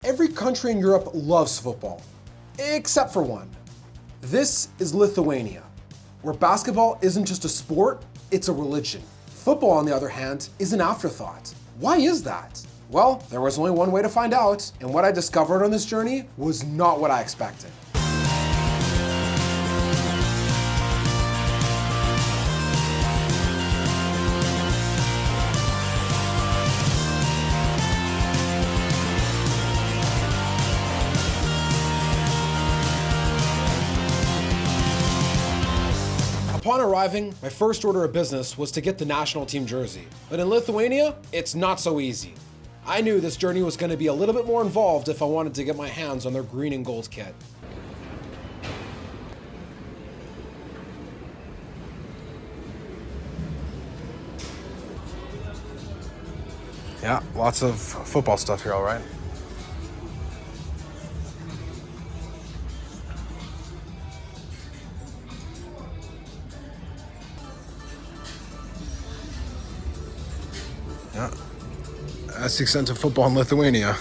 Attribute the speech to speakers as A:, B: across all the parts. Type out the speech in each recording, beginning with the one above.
A: Every country in Europe loves football, except for one. This is Lithuania, where basketball isn't just a sport, it's a religion. Football, on the other hand, is an afterthought. Why is that? Well, there was only one way to find out, and what I discovered on this journey was not what I expected. Upon arriving, my first order of business was to get the national team jersey. But in Lithuania, it's not so easy. I knew this journey was going to be a little bit more involved if I wanted to get my hands on their green and gold kit. Yeah, lots of football stuff here, all right. Yeah, that's the extent of football in Lithuania.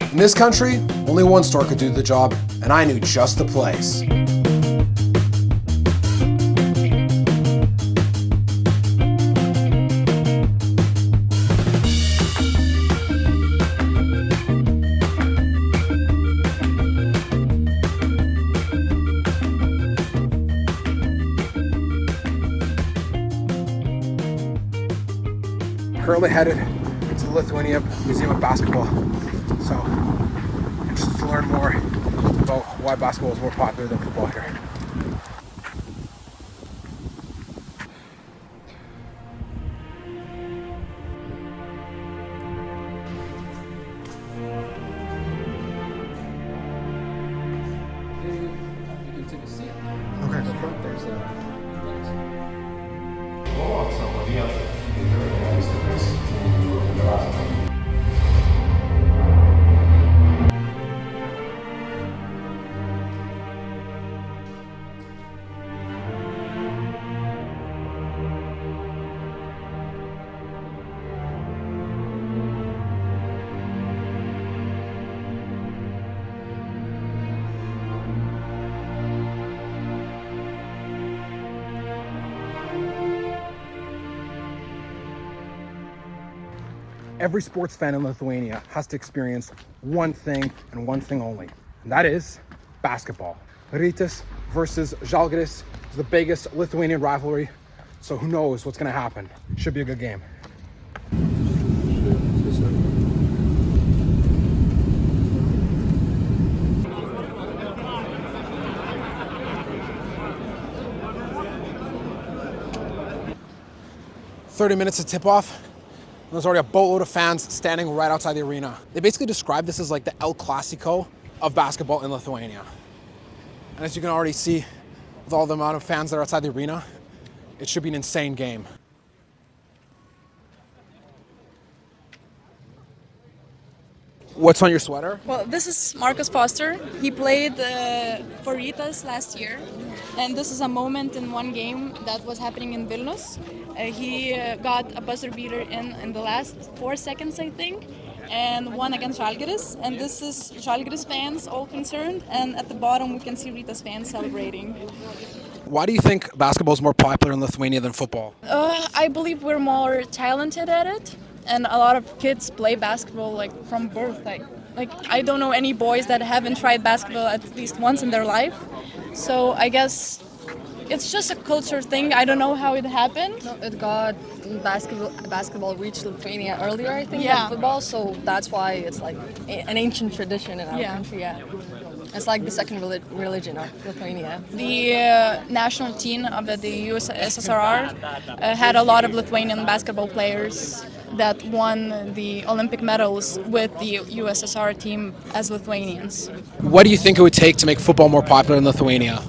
A: In this country, only one store could do the job, and I knew just the place. Currently headed to the Lithuania Museum of Basketball. So, interested to learn more about why basketball is more popular than football here.
B: You can take a seat.
A: Okay.
B: The front there's
A: Every sports fan in Lithuania has to experience one thing and one thing only, and that is basketball. Rytas versus Žalgiris is the biggest Lithuanian rivalry, so who knows what's going to happen. Should be a good game. "30 minutes to tip-off. There's already a boatload of fans standing right outside the arena. They basically describe this as like the El Clasico of basketball in Lithuania. And as you can already see, with all the amount of fans that are outside the arena, it should be an insane game. What's on your sweater?
C: Well, this is Marcus Foster. He played for Rytas last year, and this is a moment in one game that was happening in Vilnius. He got a buzzer beater in the last 4 seconds, I think, and won against Žalgiris. And this is Žalgiris fans all concerned, and at the bottom we can see Rytas fans celebrating.
A: Why do you think basketball is more popular in Lithuania than football?
C: I believe we're more talented at it, and a lot of kids play basketball like from birth. Like I don't know any boys that haven't tried basketball at least once in their life. So I guess it's just a culture thing. I don't know how it happened.
D: No, it got basketball reached Lithuania earlier, I think,
C: Yeah.
D: than football. So that's why it's like an ancient tradition in our country. Yeah, it's like the second religion of Lithuania.
C: The national team of the USSR had a lot of Lithuanian basketball players that won the Olympic medals with the USSR team as Lithuanians.
A: What do you think it would take to make football more popular in Lithuania?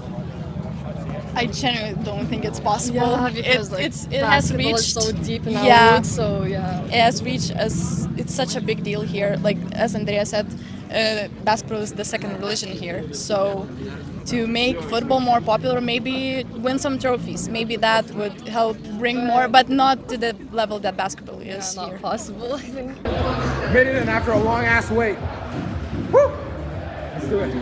C: I genuinely don't think it's possible.
D: Yeah, because
C: it has
D: basketball
C: reached
D: is so deep in our
C: yeah,
D: roots. So yeah,
C: it has reached as it's such a big deal here. Like as Andrea said, basketball is the second religion here. So to make football more popular, maybe win some trophies. Maybe that would help bring more, but not to the level that basketball is
D: not
C: here.
D: possible, I think.
A: Made it in after a long ass wait. Woo! Let's do it.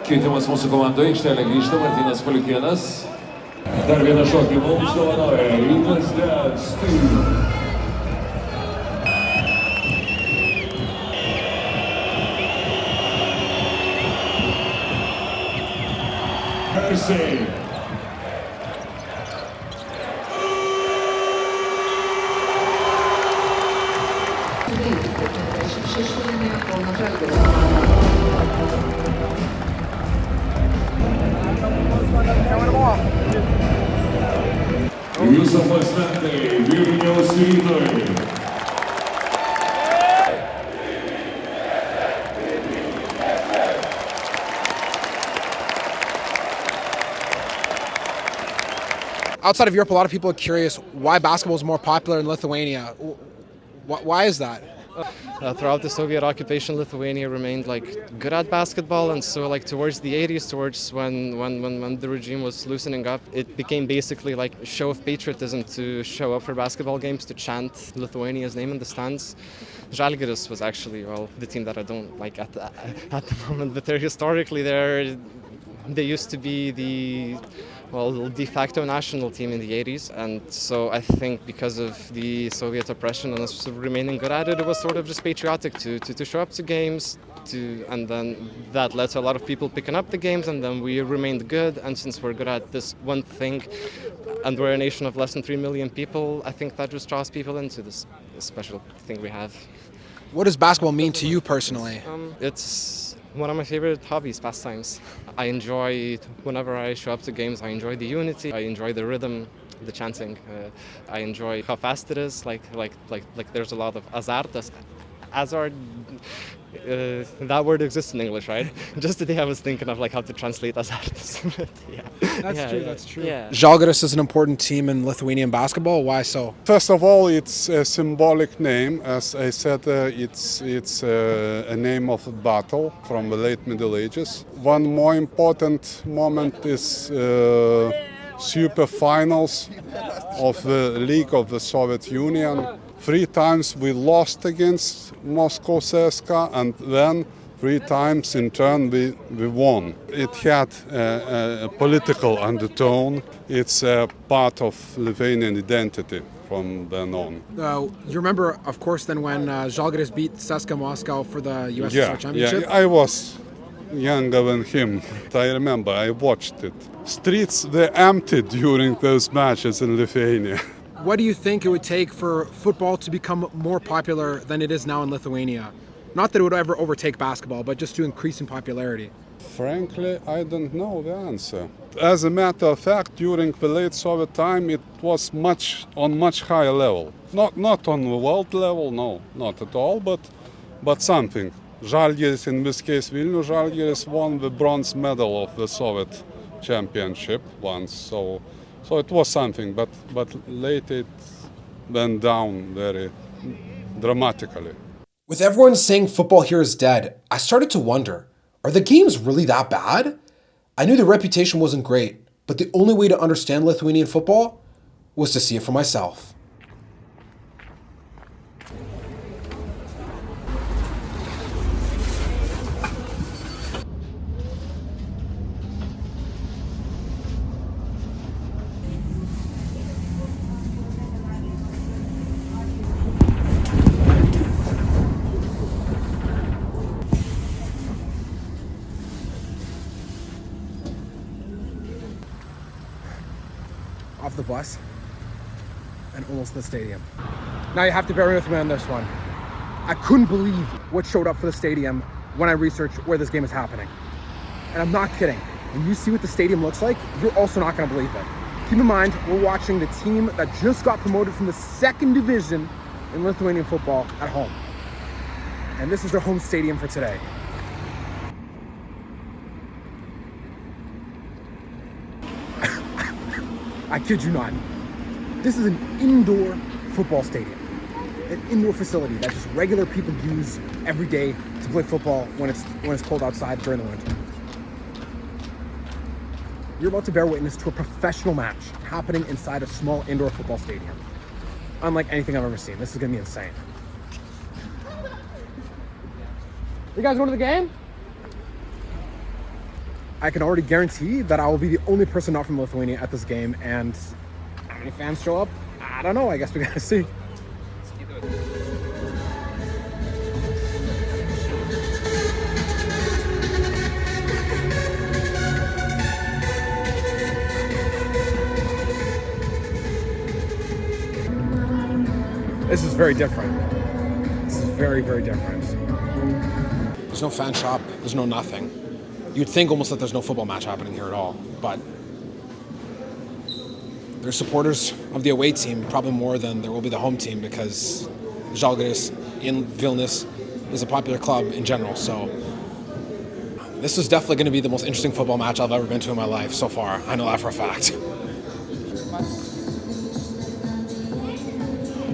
B: Keitimas mūsų komandai, aikštelė grįžta Martynas Paliukėnas. Dar vieną šokį mums dovanoja Rytas Dėstų. Persai. Jūsų aplodismentai Vilniaus Rytui.
A: Outside of Europe, a lot of people are curious why basketball is more popular in Lithuania. Why is that?
E: Throughout the Soviet occupation, Lithuania remained good at basketball, and so towards the 80s, towards when the regime was loosening up, it became basically a show of patriotism to show up for basketball games, to chant Lithuania's name in the stands. Žalgiris was actually the team that I don't like at the moment, but historically they used to be the de facto national team in the 80s, and so I think because of the Soviet oppression and us remaining good at it, it was sort of just patriotic to show up to games, and then that led to a lot of people picking up the games, and then we remained good, and since we're good at this one thing, and we're a nation of less than 3 million people, I think that just draws people into this special thing we have.
A: What does basketball mean to you personally?
E: It's one of my favorite hobbies, pastimes. I enjoy, whenever I show up to games, I enjoy the unity, I enjoy the rhythm, the chanting. I enjoy how fast it is, there's a lot of azart. Azart, that word exists in English, right? Just today I was thinking of how to translate azart.
A: That's true.
E: Yeah.
A: Žalgiris is an important team in Lithuanian basketball. Why so?
F: First of all, it's a symbolic name. As I said, it's a name of a battle from the late Middle Ages. One more important moment is super finals of the League of the Soviet Union. 3 times we lost against Moscow CSKA, and then 3 times in turn we won. It had a political undertone. It's a part of Lithuanian identity from then on.
A: You remember, of course, then when Žalgiris beat CSKA Moscow for the USSR Championship?
F: Yeah, I was younger than him. I remember, I watched it. Streets were empty during those matches in Lithuania.
A: What do you think it would take for football to become more popular than it is now in Lithuania? Not that it would ever overtake basketball, but just to increase in popularity.
F: Frankly, I don't know the answer. As a matter of fact, during the late Soviet time, it was on much higher level. Not on the world level, no, not at all, but something. Žalgiris, in this case Vilnius Žalgiris, won the bronze medal of the Soviet championship once, so it was something. But later it went down very dramatically.
A: With everyone saying football here is dead, I started to wonder, are the games really that bad? I knew the reputation wasn't great, but the only way to understand Lithuanian football was to see it for myself. Off the bus and almost to the stadium. Now you have to bear with me on this one. I couldn't believe what showed up for the stadium when I researched where this game is happening. And I'm not kidding. When you see what the stadium looks like, you're also not going to believe it. Keep in mind, we're watching the team that just got promoted from the second division in Lithuanian football at home. And this is their home stadium for today. I kid you not. This is an indoor football stadium. An indoor facility that just regular people use every day to play football when it's cold outside during the winter. You're about to bear witness to a professional match happening inside a small indoor football stadium. Unlike anything I've ever seen. This is gonna be insane. You guys going to the game? I can already guarantee that I will be the only person not from Lithuania at this game, and how many fans show up? I don't know, I guess we gotta see. This is very different. This is very, very different. There's no fan shop, there's no nothing. You'd think almost that there's no football match happening here at all, but there's supporters of the away team, probably more than there will be the home team, because Žalgiris in Vilnius is a popular club in general, so this is definitely going to be the most interesting football match I've ever been to in my life so far. I know that for a fact.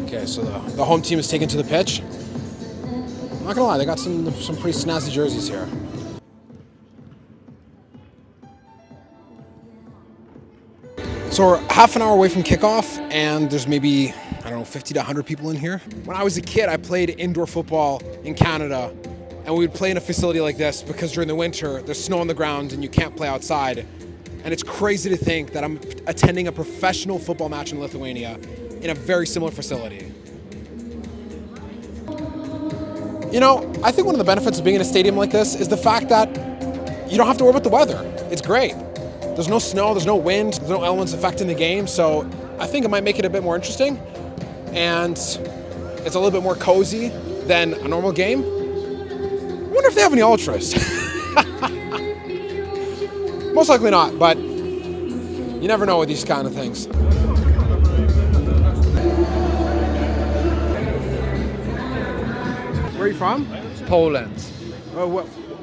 A: Okay, so the home team is taken to the pitch. I'm not gonna lie, they got some pretty snazzy jerseys here. So we're half an hour away from kickoff, and there's maybe, I don't know, 50 to 100 people in here. When I was a kid, I played indoor football in Canada, and we would play in a facility like this because during the winter, there's snow on the ground and you can't play outside. And it's crazy to think that I'm attending a professional football match in Lithuania in a very similar facility. You know, I think one of the benefits of being in a stadium like this is the fact that you don't have to worry about the weather. It's great. There's no snow, there's no wind, there's no elements affecting the game, so I think it might make it a bit more interesting, and it's a little bit more cozy than a normal game. I wonder if they have any ultras. Most likely not, but you never know with these kind of things. Where are you from?
G: Poland.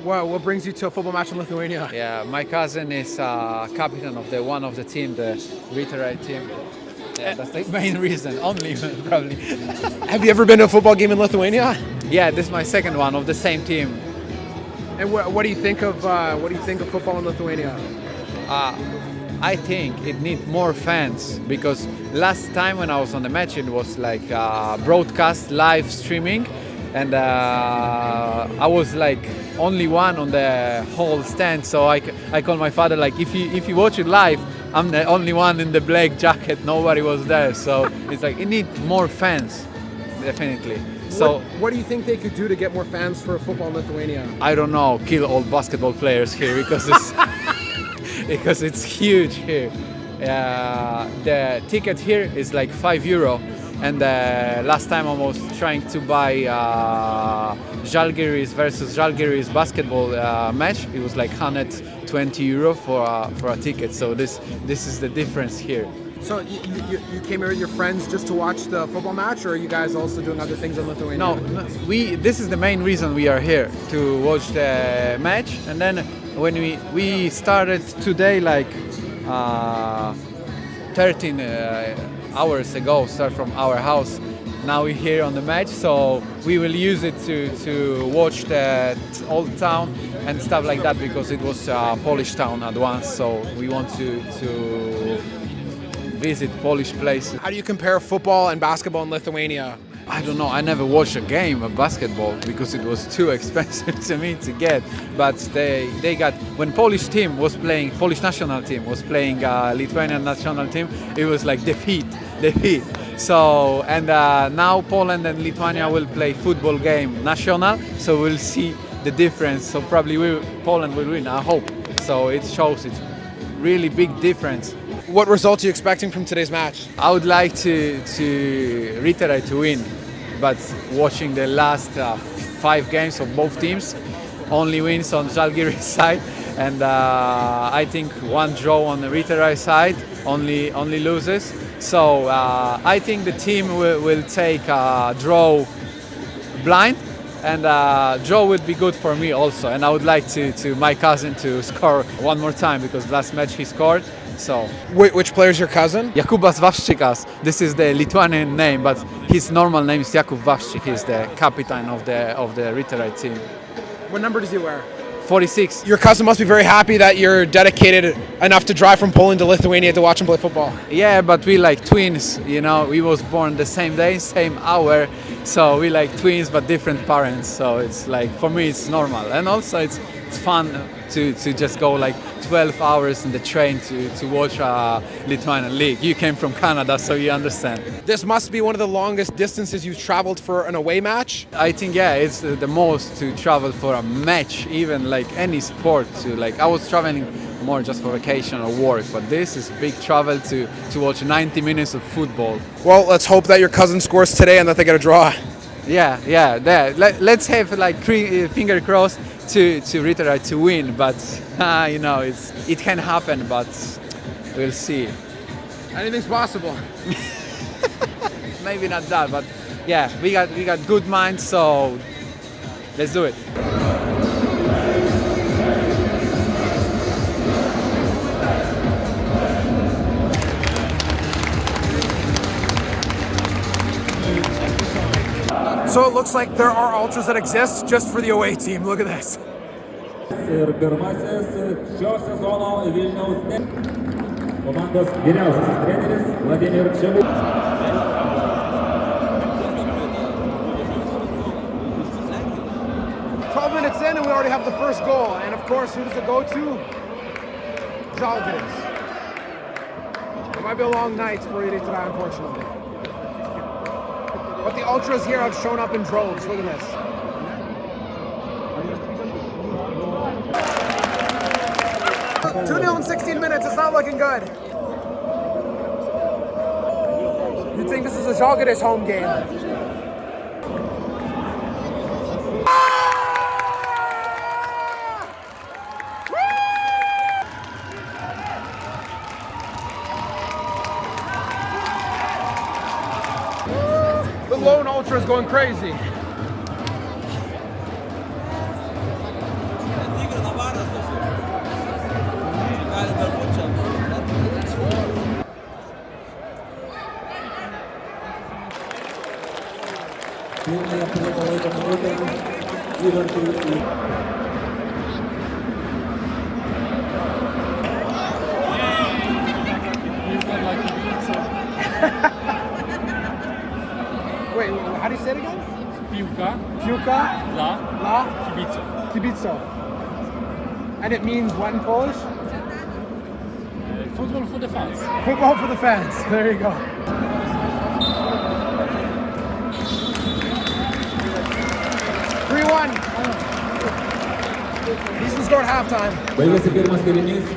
A: What brings you to a football match in Lithuania?
G: Yeah, my cousin is captain of one of the team, the Lithuania team. Yeah, that's the main reason, only probably.
A: Have you ever been to a football game in Lithuania?
G: Yeah, this is my second one of the same team.
A: And what do you think of football in Lithuania?
G: I think it needs more fans, because last time when I was on the match, it was like broadcast, live streaming, and I was like only one on the whole stand. So I called my father, like, if you watch it live, I'm the only one in the black jacket. Nobody was there. So it's like it needs more fans, definitely. So
A: what do you think they could do to get more fans for football in Lithuania?
G: I don't know, kill all basketball players here, because it's because it's huge here. The ticket here is like €5, And last time I was trying to buy Žalgiris versus Žalgiris basketball match. It was like 120 euro for a ticket. So this is the difference here.
A: So you came here with your friends just to watch the football match, or are you guys also doing other things in Lithuania?
G: No, this is the main reason we are here, to watch the match. And then when we started today, like 13 hours ago, start from our house. Now we're here on the match, so we will use it to watch the old town and stuff like that, because it was a Polish town at once. So we want to visit Polish places.
A: How do you compare football and basketball in Lithuania?
G: I don't know. I never watched a game of basketball because it was too expensive to me to get. But they got, when Polish national team was playing Lithuanian national team, it was like defeat. So and now Poland and Lithuania will play football game national. So we'll see the difference. So probably Poland will win. I hope. So it shows it's really big difference.
A: What results are you expecting from today's match?
G: I would like to reiterate to win, but watching the last 5 games of both teams, only wins on Žalgiris side, and I think 1 draw on the reiterate side, only loses. So I think the team will take a draw blind, and draw would be good for me also. And I would like to my cousin to score 1 more time, because last match he scored. So,
A: which player is your cousin?
G: Jakubas Wawrzykas. This is the Lithuanian name, but his normal name is Jakub Wawrzyk. He's the captain of the reiterate team.
A: What number does he wear?
G: 46.
A: Your cousin must be very happy that you're dedicated enough to drive from Poland to Lithuania to watch him play football.
G: Yeah, but we like twins, you know. We was born the same day, same hour, so we like twins but different parents. So it's like, for me it's normal, and also it's fun to just go like 12 hours in the train to watch a Lithuanian league. You came from Canada, so you understand.
A: This must be one of the longest distances you've traveled for an away match?
G: I think, yeah, it's the most to travel for a match, even like any sport. I was traveling more just for vacation or work, but this is big travel to watch 90 minutes of football.
A: Well, let's hope that your cousin scores today and that they get a draw.
G: Yeah. Let's have like finger crossed to reiterate to win, but you know, it can happen, but we'll see.
A: Anything's possible.
G: Maybe not that, but yeah, we got good minds, so let's do it.
A: So it looks like there are ultras that exist just for the away team. Look at this.
H: Ir pirmasis šio sezono Vilniaus komandos vyriausiasis treneris Vladimir Čebu.
A: 12 minutes in and we already have the first goal. And of course, who does it go to? Žalgiris. It might be a long night for you today, unfortunately. But the ultras here have shown up in droves. Look at this. Two 0 in 16 minutes. It's not looking good. You'd think this is a Žalgiris home game. The lone ultra is going crazy. Wait, how do you say it again? Piłka dla kibiców. And it means what in Polish?
I: Football for the fans.
A: Football for the fans. There you go. Decent score at halftime.
H: Baigėsi pirmas kėlinys.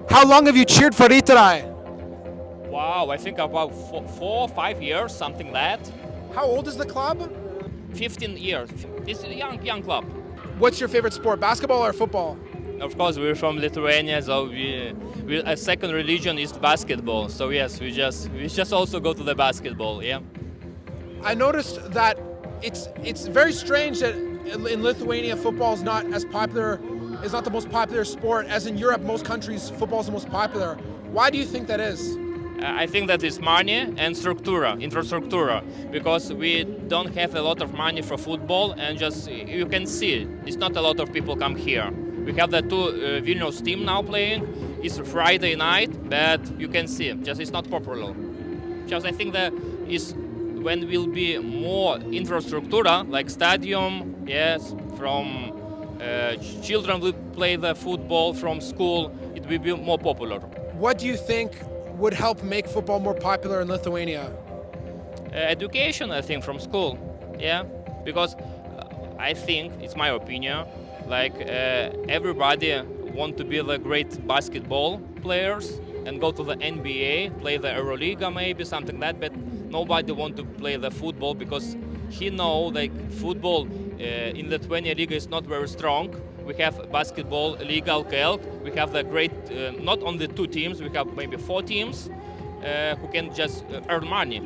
A: How long have you cheered for Lithuania?
I: Wow, I think about 4 or 5 years, something like that.
A: How old is the club?
I: 15 years. It's a young club.
A: What's your favorite sport, basketball or football?
I: Of course, we're from Lithuania, so a second religion is basketball. So yes, we just also go to the basketball. Yeah.
A: I noticed that it's very strange that in Lithuania football is not as popular, is not the most popular sport, as in Europe most countries football is the most popular. Why do you think that is?
I: I think that is money and infrastructure, because we don't have a lot of money for football, and just you can see it's not a lot of people come here. We have the two Vilnius team now playing. It's Friday night, but you can see just it's not popular. Just I think that is when will be more infrastructure like stadium, yes, from children will play the football from school. It will be more popular.
A: What do you think would help make football more popular in Lithuania?
I: Education, I think, from school, yeah, because I think it's my opinion. Like everybody want to be the great basketball players and go to the NBA, play the Euroliga, maybe something like that. But nobody want to play the football because he know like football in the Lithuania League is not very strong. We have basketball Liga LKL. We have the great, not only 2 teams, we have maybe 4 teams who can just earn money.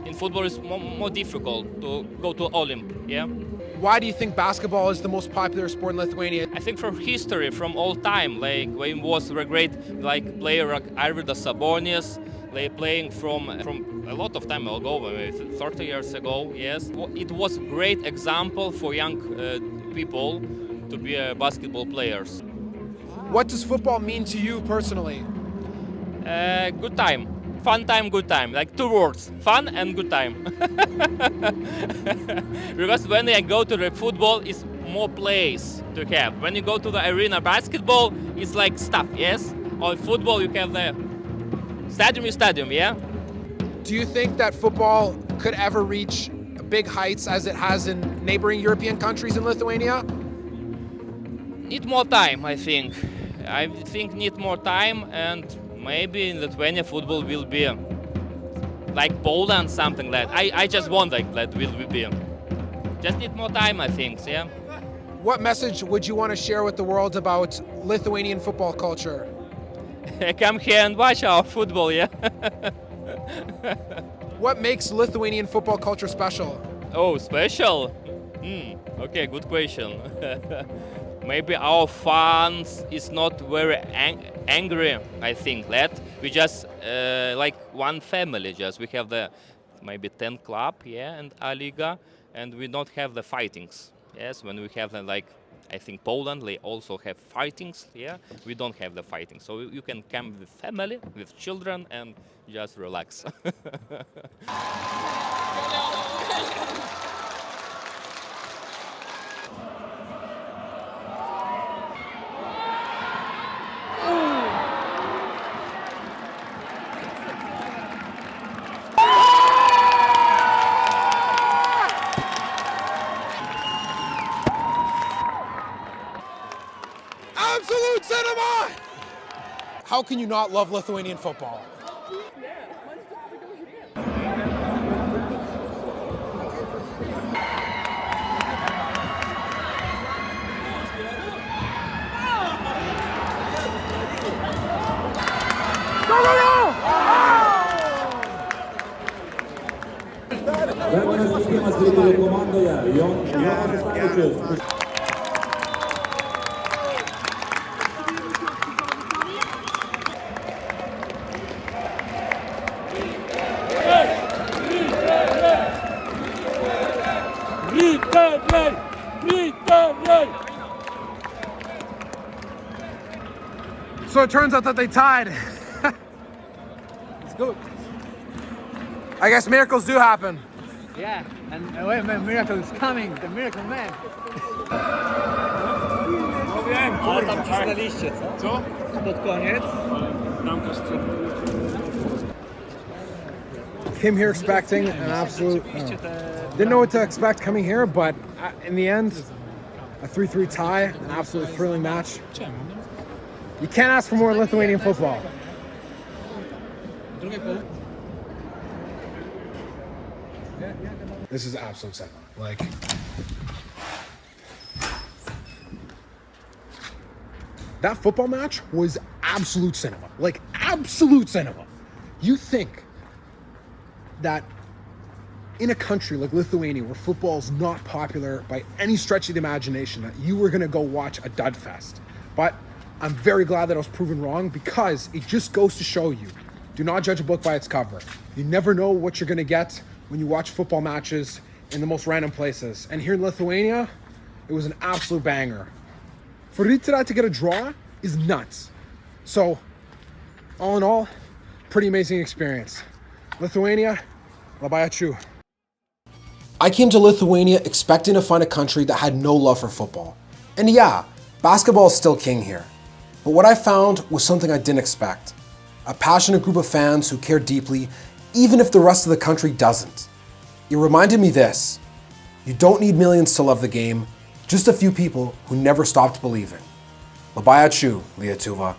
I: In football, it's more difficult to go to Olymp, yeah?
A: Why do you think basketball is the most popular sport in Lithuania?
I: I think from history, from all time, like when was a great like player like Arvydas Sabonis, they playing from a lot of time ago, maybe 30 years ago, yes. It was a great example for young people to be basketball players.
A: What does football mean to you personally?
I: Good time. Fun time, good time. Like 2 words, fun and good time. Because when I go to the football, it's more plays to have. When you go to the arena basketball, it's like stuff, yes? Or football, you have the stadium is stadium, yeah?
A: Do you think that football could ever reach big heights as it has in neighboring European countries in Lithuania?
I: Need more time, I think. I think need more time, and maybe in Lithuania football will be like Poland, something like that. I just want like that will be. Just need more time, I think, yeah.
A: What message would you want to share with the world about Lithuanian football culture?
I: Come here and watch our football, yeah.
A: What makes Lithuanian football culture special?
I: Oh, special? Okay, good question. Maybe our fans is not very angry, I think, that we just like one family, just we have the maybe 10 club, yeah, and A Liga, and we don't have the fightings. Yes, when we have the, like, I think Poland, they also have fightings, yeah, we don't have the fighting. So you can come with family, with children, and just relax.
A: Absolute cinema! How can you not love Lithuanian football?
H: Dar vienas keitimas lyderių komandoje. Jonas Stančius.
A: So it turns out that they tied. Let's go. I guess miracles do happen.
G: Yeah, and wait a minute, miracle is coming, the miracle man. Ale tam cisnęliście, co? Pod koniec.
A: Came here expecting an absolute... didn't know what to expect coming here, but in the end, a 3-3 tie, an absolutely thrilling match. You can't ask for more in Lithuanian football. This is absolute cinema. Like, that football match was absolute cinema. Like, absolute cinema. You think that in a country like Lithuania, where football is not popular by any stretch of the imagination, that you were gonna go watch a dud fest. But I'm very glad that I was proven wrong, because it just goes to show you, do not judge a book by its cover. You never know what you're gonna get when you watch football matches in the most random places. And here in Lithuania, it was an absolute banger. For Rytara to get a draw is nuts. So, all in all, pretty amazing experience. Lithuania, labai ačiū. I came to Lithuania expecting to find a country that had no love for football. And yeah, basketball is still king here. But what I found was something I didn't expect. A passionate group of fans who care deeply, even if the rest of the country doesn't. It reminded me this: you don't need millions to love the game, just a few people who never stopped believing. Labai ačiū, Lietuva.